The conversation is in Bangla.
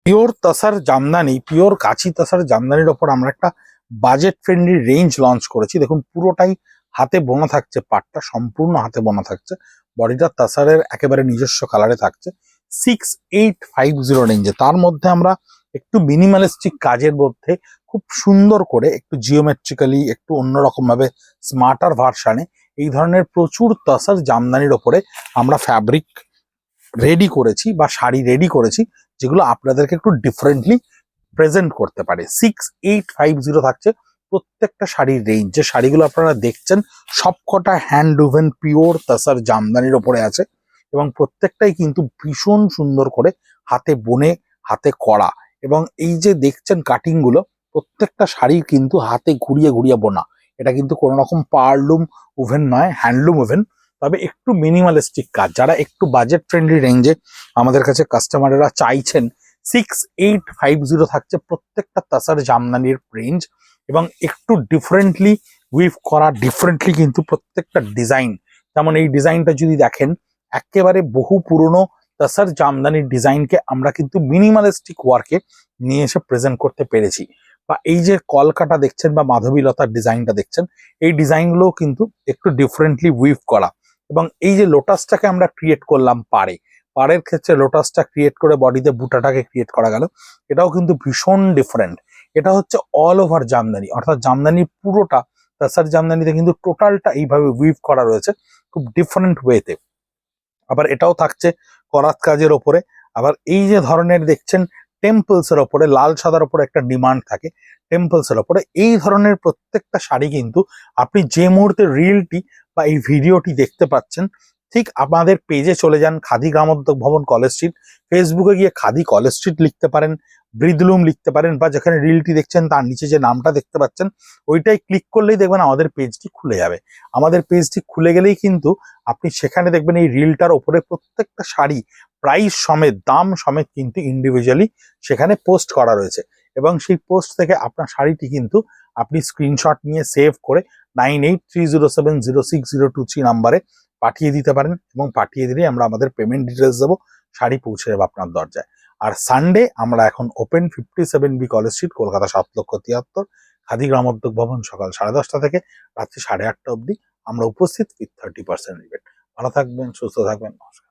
পিওর তাসার জামদানি, পিওর কাঁচি তাসার জামদানির ওপর আমরা একটা বাজেট ফ্রেন্ডলি রেঞ্জ লঞ্চ করেছি। দেখুন পুরোটাই হাতে বোনা থাকছে, পাটটা সম্পূর্ণ হাতে বোনা থাকছে, বডিটা তাসারের একেবারে নিজস্ব কালারে থাকছে 6850 রেঞ্জে। তার মধ্যে আমরা একটু মিনিমালিস্টিক কাজের মধ্যে খুব সুন্দর করে একটু জিওমেট্রিক্যালি একটু অন্যরকম ভাবে স্মার্টার ভার্সানে এই ধরনের প্রচুর তাসার জামদানির ওপরে আমরা ফ্যাব্রিক রেডি করেছি বা শাড়ি রেডি করেছি, যেগুলো আপনাদেরকে একটু ডিফারেন্টলি প্রেজেন্ট করতে পারে। 6850 থাকছে প্রত্যেকটা শাড়ির রেঞ্জ। যে শাড়িগুলো আপনারা দেখছেন সবকটা হ্যান্ড উভেন পিওর তাসার জামদানির ওপরে আছে এবং প্রত্যেকটাই কিন্তু ভীষণ সুন্দর করে হাতে বনে হাতে করা। এবং এই যে দেখছেন কাটিং গুলো, প্রত্যেকটা শাড়ি কিন্তু হাতে ঘুরিয়ে ঘুরিয়ে বোনা। এটা কিন্তু কোনো রকম পাওয়ারলুম ওভেন নয়, হ্যান্ডলুম ওভেন। তবে একটু মিনিমালিস্টিক কাজ, যারা একটু বাজেট ফ্রেন্ডলি রেঞ্জে আমাদের কাছে কাস্টমাররা চাইছেন, 6850 থাকছে প্রত্যেকটা তাসার জামদানির রেঞ্জ। এবং একটু ডিফারেন্টলি উইভ করা, ডিফারেন্টলি কিন্তু প্রত্যেকটা ডিজাইন। যেমন এই ডিজাইনটা যদি দেখেন, একেবারে বহু পুরনো তাসার জামদানির ডিজাইনকে আমরা কিন্তু মিনিমালিস্টিক ওয়ার্কে নিয়ে এসে প্রেজেন্ট করতে পেরেছি। বা এই যে কলকাটা দেখছেন বা মাধবীলতার ডিজাইনটা দেখছেন, এই ডিজাইনগুলোও কিন্তু একটু ডিফারেন্টলি উইভ করা। এবং এই যে লোটাসটাকে আমরা ক্রিয়েট করলাম পাড়ের ক্ষেত্রে লোটাসটা ক্রিয়েট করে বডিতে বুটাটাকে ক্রিয়েট করা গেল, এটাও কিন্তু ভীষণ ডিফারেন্ট। এটা হচ্ছে অল ওভার জামদানি, অর্থাৎ জামদানির পুরোটা তাসার জামদানিতে কিন্তু টোটালটা এইভাবে উইভ করা রয়েছে খুব ডিফারেন্ট ওয়েতে। আবার এটাও থাকছে করাত কাজের ওপরে। আবার এই যে ধরনের দেখছেন টেম্পলস এর ওপরে, লাল সাদার ওপরে একটা ডিমান্ড থাকে টেম্পলস এর ওপরে। এই ধরনের প্রত্যেকটা শাড়ি কিন্তু আপনি যে মুহূর্তে রিলটি বা এই ভিডিওটি দেখতে পাচ্ছেন, ঠিক আমাদের পেজে চলে যান, খাদি গ্রামোদ্যোগ ভবন কলেজ স্ট্রিট। ফেসবুকে গিয়ে খাদি কলেজ স্ট্রিট লিখতে পারেন, ব্রিদলুম লিখতে পারেন, বা যেখানে রিলটি দেখছেন তার নিচে যে নামটা দেখতে পাচ্ছেন ওইটাই ক্লিক করলেই দেখবেন আমাদের পেজটি খুলে যাবে। আমাদের পেজটি খুলে গেলেই কিন্তু আপনি সেখানে দেখবেন এই রিলটার ওপরে প্রত্যেকটা শাড়ি প্রাইস সমেত, দাম সমেত কিন্তু ইন্ডিভিজুয়ালি সেখানে পোস্ট করা রয়েছে। এবং সেই পোস্ট থেকে আপনার শাড়িটি কিন্তু আপনি স্ক্রিনশট নিয়ে সেভ করে 9830706023 নাম্বারে পাঠিয়ে দিতে পারেন। এবং পাঠিয়ে দিলেই আমরা আমাদের পেমেন্ট ডিটেলস দেবো, শাড়ি পৌঁছে যাবে আপনার দরজায়। আর সানডে আমরা এখন open 57B college street, Kolkata 7,73,000, Khadi Gramodyog Bhavan, সকাল 10:30 থেকে রাত্রি 8:30 অবধি আমরা উপস্থিত, উইথ 30% রিবেট। ভালো থাকবেন, সুস্থ থাকবেন, নমস্কার।